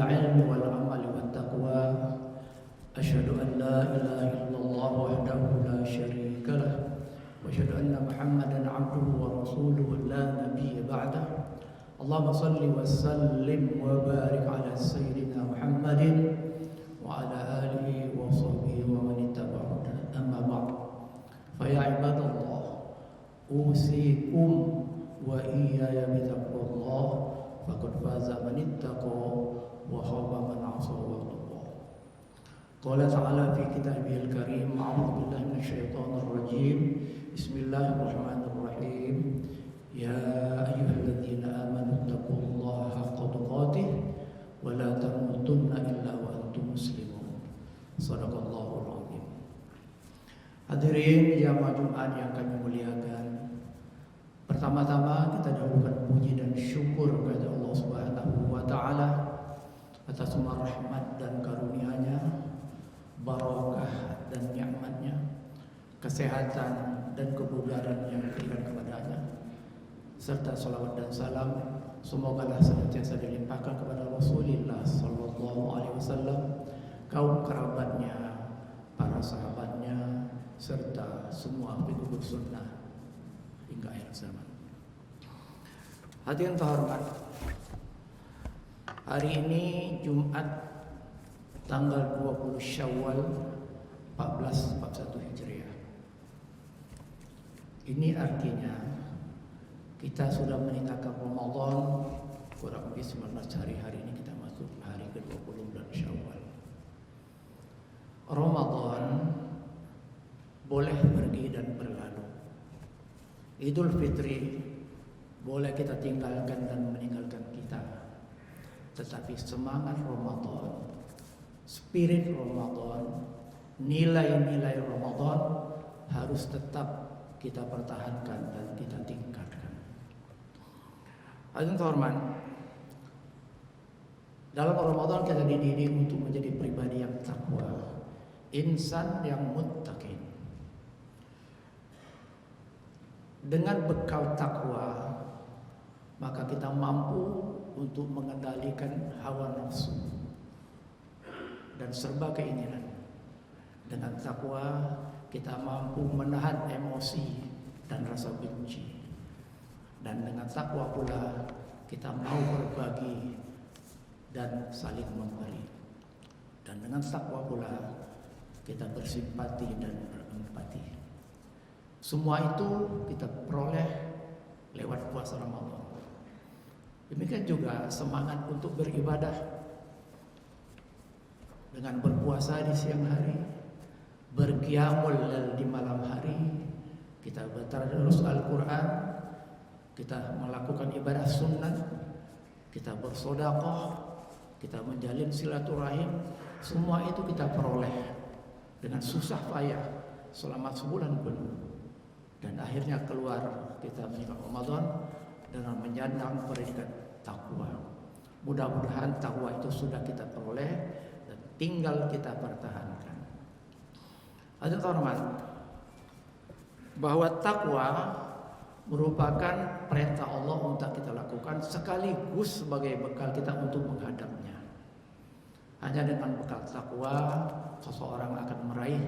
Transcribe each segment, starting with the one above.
العلم والعمل والتقوى أشهد أن لا إله إلا الله وحده لا شريك له وأشهد أن محمدا عبده ورسوله لا نبي بعده اللهم صل وسلم وبارك على سيدنا محمد وعلى آله وصحبه ومن اتبعه أما بعد فيا عباد الله أوصيكم وإياي بتقوى الله فقد فاز من اتقى وخاب من عصى وغضب. قال تعالى في كتابه الكريم أعوذ بالله من الشيطان الرجيم بسم الله الرحمن الرحيم يا أيها الذين آمنوا اتقوا الله حق تقاته ولا تموتن إلا وأنتم مسلمون صدق الله العظيم. Hadirin jamaah Jumat yang kami muliakan, pertama-tama kita dahulukan puji dan syukur kepada Allah Subhanahu wa taala atas semua rahmat dan karunia-Nya, barakah dan nikmat-Nya, kesehatan dan kebugaran yang diberikan kepadanya, serta salawat dan salam semoga senantiasa dilimpahkan kepada Rasulullah sallallahu alaihi wasallam, kaum kerabatnya, para sahabatnya, serta semua pengikut sunnah hingga akhir zaman. Hadirin terhormat, hari ini Jumat tanggal 20 Syawal 1441 Hijriah. Ini artinya kita sudah meninggalkan Ramadan kurang lebih 19 hari. Hari ini kita masuk hari ke-20 bulan Syawal. Ramadan boleh pergi dan berlalu. Idul Fitri boleh kita tinggalkan dan meninggalkan kita. Tetapi semangat Ramadan, spirit Ramadan, nilai-nilai Ramadan harus tetap kita pertahankan dan kita tingkatkan. Hadirin terhormat, dalam Ramadan kita dididik untuk menjadi pribadi yang takwa, insan yang muttaqin. Dengan bekal takwa, maka kita mampu untuk mengendalikan hawa nafsu dan serba keinginan. Dengan takwa, kita mampu menahan emosi dan rasa benci. Dan dengan takwa pula, kita mau berbagi dan saling memberi. Dan dengan takwa pula, kita bersimpati dan berempati. Semua itu kita peroleh lewat puasa Ramadan. Demikian juga semangat untuk beribadah dengan berpuasa di siang hari, berqiyamul lail di malam hari, kita bertadarus Al-Quran, kita melakukan ibadah sunnah, kita bersedekah, kita menjalin silaturahim. Semua itu kita peroleh dengan susah payah selama sebulan penuh. Dan akhirnya keluar kita meninggalkan Ramadan dengan menyandang predikat takwa. Mudah-mudahan takwa itu sudah kita peroleh dan tinggal kita pertahankan. Hadirin terhormat, bahwa takwa merupakan perintah Allah untuk kita lakukan sekaligus sebagai bekal kita untuk menghadapnya. Hanya dengan bekal takwa seseorang akan meraih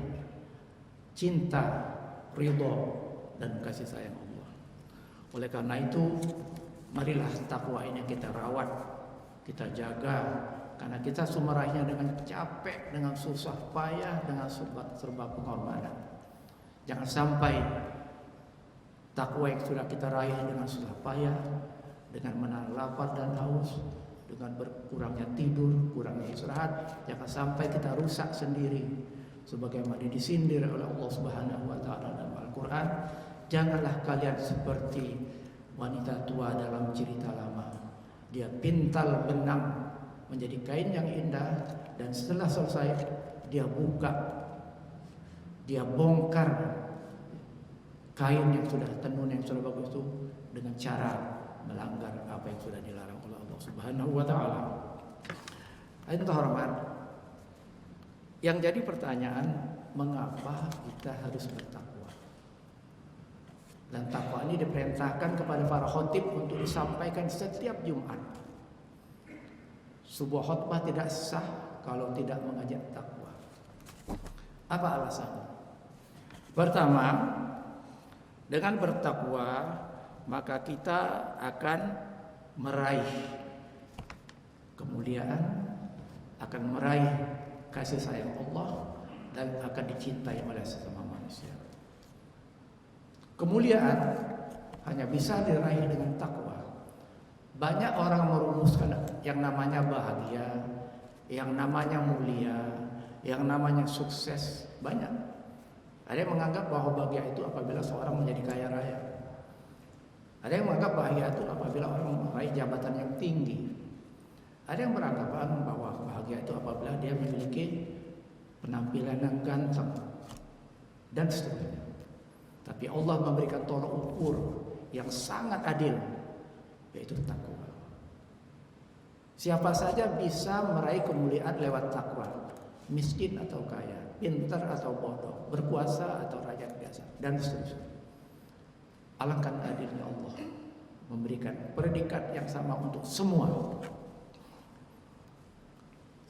cinta, ridho dan kasih sayang Allah. Oleh karena itu, marilah takwa ini kita rawat, kita jaga, karena kita meraihnya dengan capek, dengan susah payah, dengan serba pengorbanan. Jangan sampai takwa yang sudah kita raih dengan susah payah, dengan menahan lapar dan haus, dengan berkurangnya tidur, kurangnya istirahat, jangan sampai kita rusak sendiri. Sebagaimana disindir oleh Allah Subhanahu wa taala dalam Al-Qur'an, janganlah kalian seperti wanita tua dalam cerita lama. Dia pintal benang menjadi kain yang indah, dan setelah selesai dia buka, dia bongkar kain yang sudah tenun, yang sudah bagus itu dengan cara melanggar apa yang sudah dilarang oleh Allah Subhanahu wa taala. Hadirin terhormat, yang jadi pertanyaan, mengapa kita harus bertakwa? Dan takwa ini diperintahkan kepada para khotib untuk disampaikan setiap Jumat. Sebuah khutbah tidak sah kalau tidak mengajak takwa. Apa alasannya? Pertama, dengan bertakwa maka kita akan meraih kemuliaan, akan meraih kasih sayang Allah, dan akan dicintai oleh sesama manusia. Kemuliaan hanya bisa diraih dengan takwa. Banyak orang merumuskan yang namanya bahagia, yang namanya mulia, yang namanya sukses. Banyak. Ada yang menganggap bahwa bahagia itu apabila seorang menjadi kaya raya. Ada yang menganggap bahagia itu apabila orang meraih jabatan yang tinggi. Ada yang beranggapan bahwa bahagia itu apabila dia memiliki penampilan yang ganteng dan seterusnya. Tapi Allah memberikan tolak ukur yang sangat adil, yaitu takwa. Siapa saja bisa meraih kemuliaan lewat takwa, miskin atau kaya, pintar atau bodoh, berkuasa atau rakyat biasa, dan seterusnya. Alangkah adilnya Allah memberikan predikat yang sama untuk semua.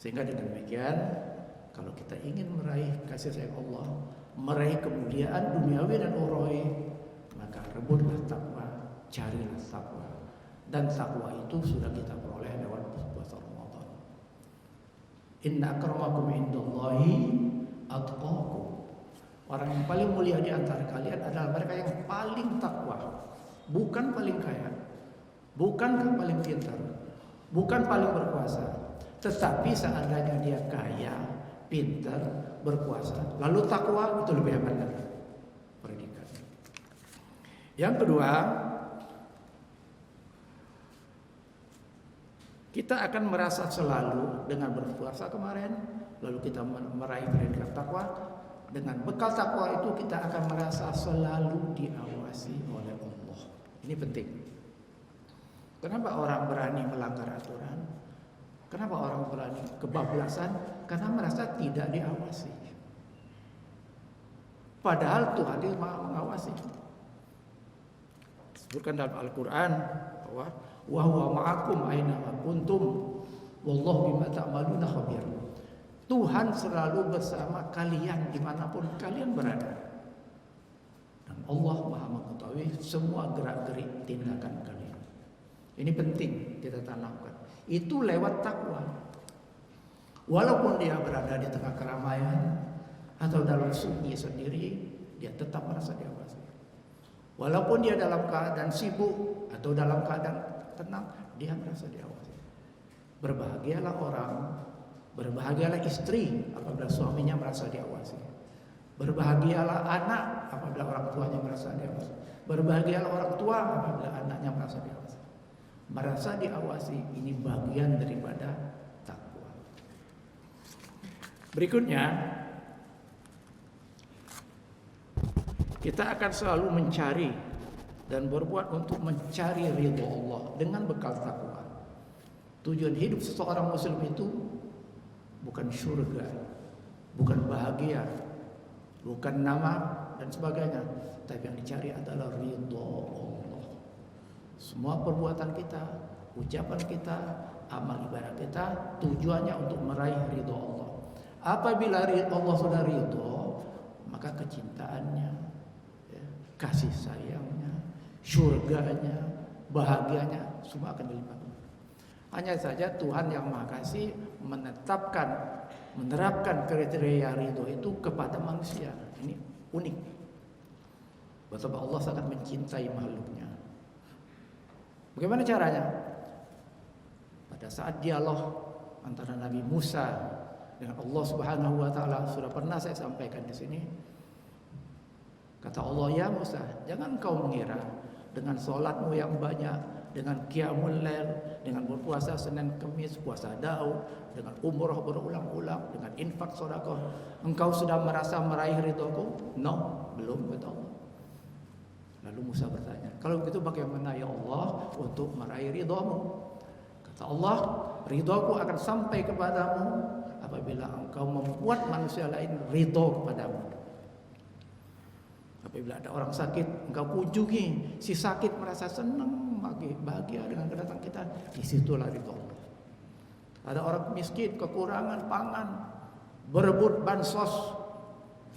Sehingga dengan demikian, kalau kita ingin meraih kasih sayang Allah, meraih kemuliaan duniawi dan ukhrawi, maka rebutlah takwa, carilah takwa. Dan takwa itu sudah kita peroleh lewat puasa Ramadan. Inna akramakum indallahi atqakum. Orang yang paling mulia di antara kalian adalah mereka yang paling takwa. Bukan paling kaya, bukan paling pintar, bukan paling berkuasa. Tetapi seandainya dia kaya, pintar, berkuasa, lalu takwa, itu lebih hebat lagi predikatnya. Yang kedua, kita akan merasa selalu dengan berpuasa kemarin, lalu kita meraih predikat takwa. Dengan bekal takwa itu kita akan merasa selalu diawasi oleh Allah. Ini penting. Kenapa orang berani melanggar aturan? Kenapa orang berani kebablasan? Karena merasa tidak diawasi. Padahal Tuhan itu Maha mengawasi. Disebutkan dalam Al-Quran bahwa wa huwa ma'akum aina ma kuntum wallahu bima ta'maluna khabir. Tuhan selalu bersama kalian dimanapun kalian berada. Dan Allah Maha mengetahui semua gerak-gerik tindakan kalian. Ini penting kita tanamkan. Itu lewat takwa. Walaupun dia berada di tengah keramaian atau dalam sunyi sendiri, dia tetap merasa diawasi. Walaupun dia dalam keadaan sibuk atau dalam keadaan tenang, dia merasa diawasi. Berbahagialah orang, berbahagialah istri apabila suaminya merasa diawasi. Berbahagialah anak apabila orang tuanya merasa diawasi. Berbahagialah orang tua apabila anaknya merasa diawasi. Merasa diawasi ini bagian daripada takwa. Berikutnya, kita akan selalu mencari dan berbuat untuk mencari ridha Allah dengan bekal takwa. Tujuan hidup seseorang muslim itu bukan surga, bukan bahagia, bukan nama dan sebagainya, tapi yang dicari adalah ridha Allah. Semua perbuatan kita, ucapan kita, amal ibadah kita tujuannya untuk meraih ridha Allah. Apabila Allah sudah ridha, maka kecintaannya, kasih sayangnya, surganya, bahagianya semua akan dilipat. Hanya saja Tuhan yang Maha Kasih menerapkan kriteria ridho itu kepada manusia. Ini unik. Betapa Allah sangat mencintai makhluknya. Bagaimana caranya? Pada saat dialog antara Nabi Musa dengan Allah Subhanahu wa taala sudah pernah saya sampaikan di sini. Kata Allah, "Ya Musa, jangan kau mengira dengan salatmu yang banyak, dengan qiyamul lail, dengan berpuasa Senin Kamis, puasa Daud, dengan umrah berulang-ulang, dengan infak sedekah, engkau sudah merasa meraih ridhoku?" No, belum, kata Allah. Lalu Musa bertanya, "Kalau begitu bagaimana ya Allah untuk meraih ridhamu?" Kata Allah, "Ridhaku akan sampai kepadamu apabila engkau membuat manusia lain ridha kepadamu." Apabila ada orang sakit, engkau kunjungi, si sakit merasa senang, bahagia dengan kedatangan kita, disitulah ridha Allah. Ada orang miskin, kekurangan pangan, berebut bansos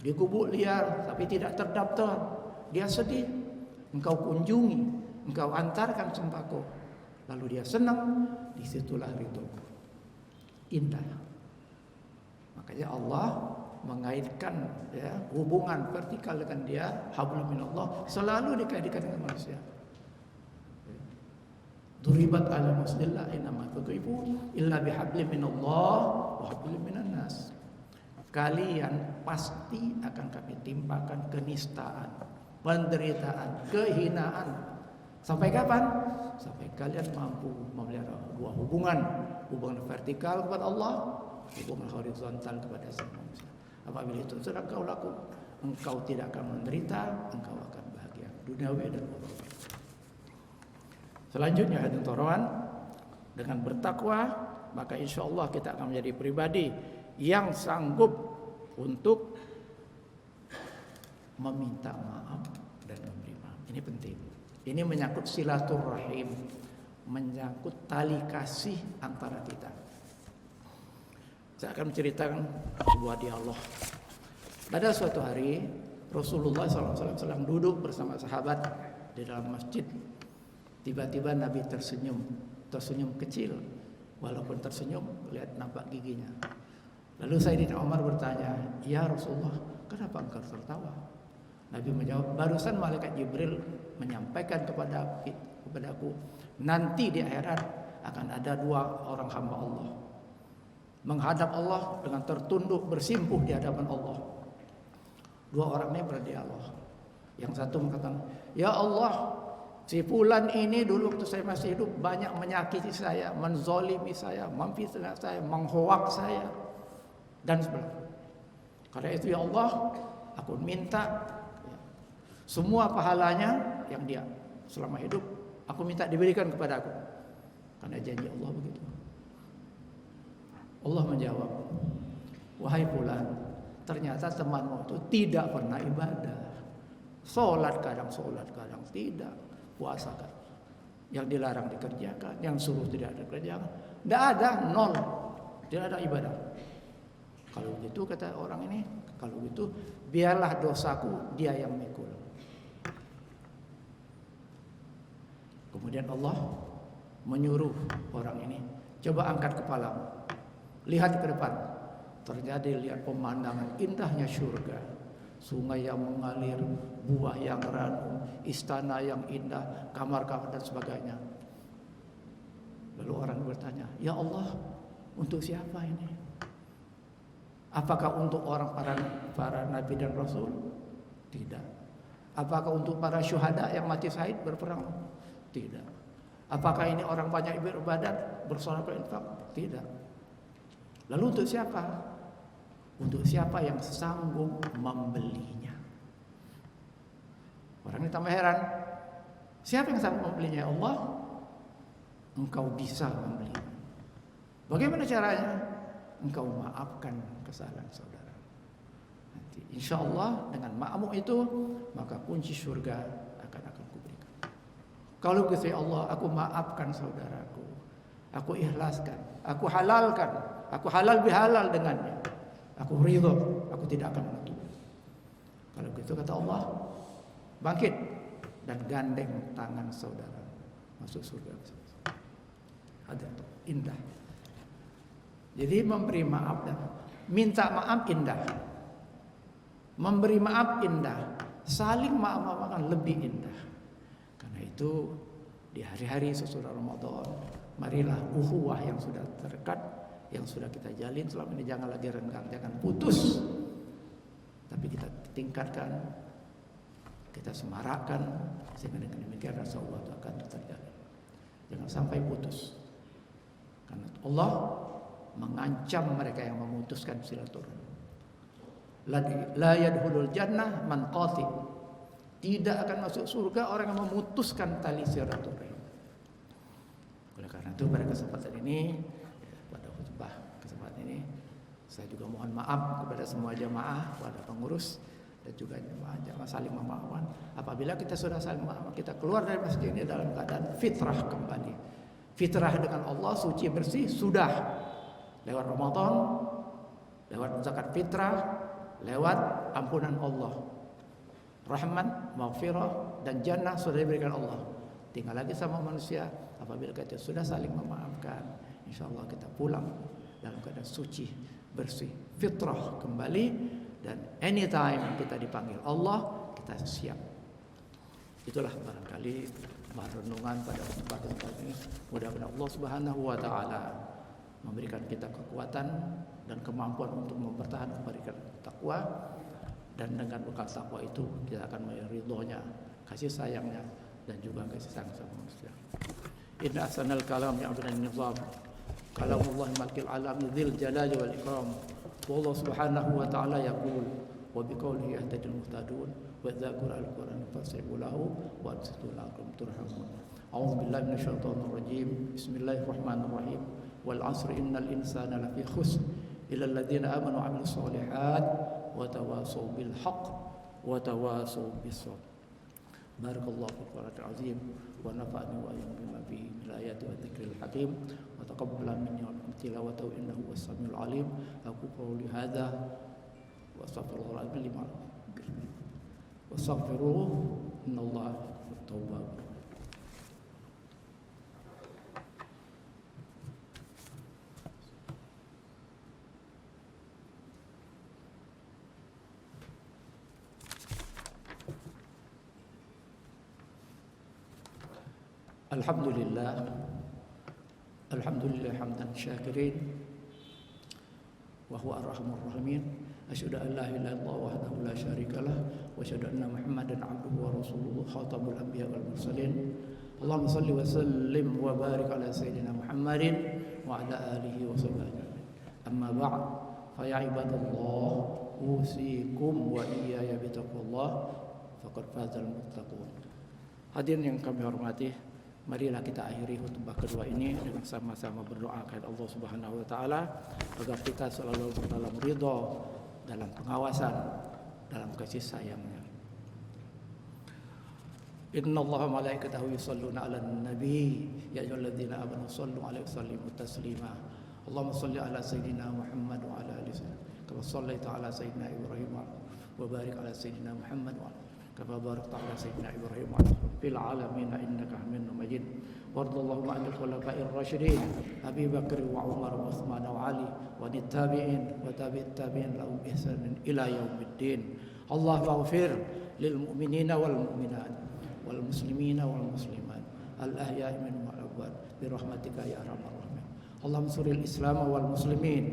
di gubuk liar tapi tidak terdaftar. Dia sedih, engkau kunjungi, engkau antarkan sembako, lalu dia senang, disitulah ridhoku. Indah. Makanya Allah mengaitkan ya, hubungan vertikal dengan dia, hablum minallah, selalu dikaitkan dengan manusia. Duribat ala muslimillah inama tuqifu illa bihablin minallah wa hablin minan nas. Kalian pasti akan kami timpakan kenistaan, penderitaan, kehinaan. Sampai kapan? Sampai kalian mampu memelihara dua hubungan vertikal kepada Allah, hubungan horizontal kepada semua manusia. Apabila itu sudah kau lakukan, engkau tidak akan menderita, engkau akan bahagia duniawi dan ukhrawi. Selanjutnya hadirin torowan, dengan bertakwa maka insya Allah kita akan menjadi pribadi yang sanggup untuk meminta maaf dan memberi maaf. Ini penting. Ini menyangkut silaturahim, menyangkut tali kasih antara kita. Saya akan menceritakan sebuah dialog. Pada suatu hari Rasulullah SAW sedang duduk bersama sahabat di dalam masjid. Tiba-tiba Nabi tersenyum kecil. Walaupun tersenyum, lihat nampak giginya. Lalu Sayyidina Umar bertanya, "Ya Rasulullah, kenapa engkau tertawa?" Nabi menjawab, "Barusan malaikat Jibril menyampaikan kepadaku, nanti di akhirat akan ada dua orang hamba Allah menghadap Allah dengan tertunduk bersimpuh di hadapan Allah. Dua orang ini berdialog. Yang satu mengatakan, ya Allah, si fulan ini dulu waktu saya masih hidup banyak menyakiti saya, menzolimi saya, memfitnah saya, menghoak saya, dan sebagainya. Karena itu ya Allah, aku minta semua pahalanya yang dia selama hidup, aku minta diberikan kepada aku. Karena janji Allah begitu. Allah menjawab, wahai fulan, ternyata temanmu itu tidak pernah ibadah. Sholat kadang tidak. Puasa kan yang dilarang dikerjakan, yang suruh tidak dikerjakan. Tidak ada, nol. Tidak ada ibadah. Kalau begitu kata orang ini, kalau begitu biarlah dosaku dia yang mikul. Kemudian Allah menyuruh orang ini, coba angkat kepalamu, lihat ke depan. Terjadi lihat pemandangan indahnya surga, sungai yang mengalir, buah yang ranum, istana yang indah, kamar-kamar dan sebagainya. Lalu orang bertanya, ya Allah, untuk siapa ini? Apakah untuk orang para nabi dan rasul? Tidak. Apakah untuk para syuhada yang mati syahid berperang? Tidak. Apakah ini orang banyak beribadat, bersolat, berinfak? Tidak. Lalu untuk siapa? Untuk siapa yang sanggup membelinya? Orang ini tambah heran. Siapa yang sanggup membelinya? Ya Allah, engkau bisa membelinya. Bagaimana caranya? Engkau maafkan kesalahan saudara. Nanti insya Allah dengan maafmu itu, maka kunci surga akan kuberikan. Kalau gitu ya Allah, aku maafkan saudaraku, aku ikhlaskan, aku halalkan, aku halal bihalal dengannya, aku ridho, aku tidak akan menutup. Kalau gitu kata Allah, bangkit dan gandeng tangan saudara masuk surga. Ada indah. Jadi memberi maaf dan minta maaf indah, memberi maaf indah, saling maaf-maafkan lebih indah. Karena itu di hari-hari sesudah Ramadan, marilah ukhuwah yang sudah terdekat, yang sudah kita jalin selama ini jangan lagi renggang, jangan putus, tapi kita tingkatkan, kita semarakkan, sehingga dengan demikian rasa Allah itu akan terjalin. Jangan sampai putus, karena Allah mengancam mereka yang memutuskan silaturahim. La yadkhulul jannah man qati. Tidak akan masuk surga orang yang memutuskan tali silaturahim. Oleh karena itu pada kesempatan ini, pada khutbah kesempatan ini, saya juga mohon maaf kepada semua jamaah, kepada pengurus dan juga jamaah saling memaafkan. Apabila kita sudah saling memaafkan, kita keluar dari masjid ini dalam keadaan fitrah kembali. Fitrah dengan Allah suci bersih sudah. lewat Ramadan, lewat zakat fitrah, lewat ampunan Allah. Rahmat, maghfirah, dan jannah sudah diberikan Allah. Tinggal lagi sama manusia. Apabila kita sudah saling memaafkan, insya Allah kita pulang dalam keadaan suci, bersih, fitrah kembali, dan anytime kita dipanggil Allah, kita siap. Itulah barangkali renungan pada kesempatan ini. Mudah-mudahan Allah Subhanahu wa taala memberikan kita kekuatan dan kemampuan untuk mempertahankan memberikan takwa, dan dengan bekal takwa itu kita akan melihat ridhonya, kasih sayangnya, dan juga kasih sayang sama manusia. Inna ahsanal kalam ya'budan nizam kalamullah malikil alam dzil jalali wal ikram. Wallahu subhanahu wa ta'ala yaqul wa biqaulihi yahtadil muhtadun wa idza qira al-Qur'an fastami'u lahu wa ansitu la'allakum turhamun. A'udzu billahi minasyaitonir rajim. Bismillahirrahmanirrahim. Wal 'asri innal insana lafi khusr illa alladziina aamanu wa 'amilus shalihaat wa tawassaw bil haqq wa tawassaw bis sabr. Barakallahu fil Qur'anil azim wa nafa'ani wa iyyakum bima fihi min ayati wa dzikril hakim wa taqabbala minni wa minkum tilawatahu innahu was-sami'ul alim. Aku qouli hadza wa astaghfirullaha li wa astaghfiruhu innallaha at-tawwab. Alhamdulillah hamdan syakirin wa huwa arhamur rahimin. Asyhadu an la ilaha illallah wahdahu la syarikalah wa asyhadu anna Muhammadan abduhu wa rasuluhu khatamul anbiya wal mursalin. Allahumma shalli wa sallim wa barik ala sayyidina Muhammadin wa ala alihi wa sahbihi. Amma ba'd, fa ya ibadallah usikum wa iyaya bi taqwallah faqad fazal muttaqun. Hadirin yang kami hormati, marilah kita akhiri khutbah kedua ini dengan sama-sama berdoa kepada Allah Subhanahu wa taala agar kita selalu dalam ridha, dalam pengawasan, dalam kasih sayangnya. Innallaha wa malaikatahu yusholluna 'alan nabi ya ayyuhalladzina amanu shallu 'alaihi wa sallimu taslima. Allahumma shalli 'ala sayyidina Muhammad wa 'ala ali sayyidina kama shallaita 'ala sayyidina Ibrahim wa barik 'ala sayyidina Muhammad wa كما باركت على سيدنا إبراهيم في العالمين إنك حميد مجيد. وارض اللهم عن الخلفاء الراشدين أبي بكر وعمر وعثمان وعلي وعن التابعين وتابع التابعين لهم بإحسان إلى يوم الدين. اللهم اغفر للمؤمنين والمؤمنات والمسلمين والمسلمات الأحياء منهم والأموات برحمتك يا أرحم الراحمين. اللهم انصر الإسلام والمسلمين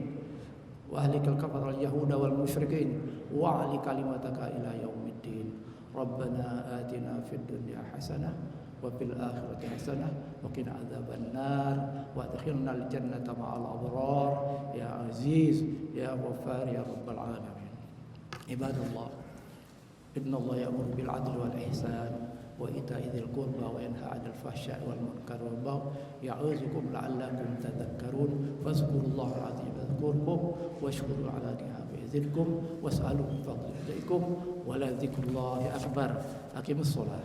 وأهلك الكفر اليهود والمشركين وأعلِ كلمتك إلى يوم الدين. Rabbana atina fid dunya hasanah wa fil akhirati hasanah wa qina adzabannar wa adkhilnal jannata ma'al abrar ya aziz ya ghaffar ya rabbal alamin. Ibadallah, innallaha ya'muru bil 'adli wal ihsan wa ita'i dzil qurba wa yanha 'anil fahsya'i wal munkari wal baghi ya'idzukum la'allakum tadhakkarun. Fadhkurullaha al-'azim yadhkurkum washkuru 'ala ni'amihi yazidkum was'aluhu min fadlihi wa la dzikrullahi akbar. Aqimus shalah.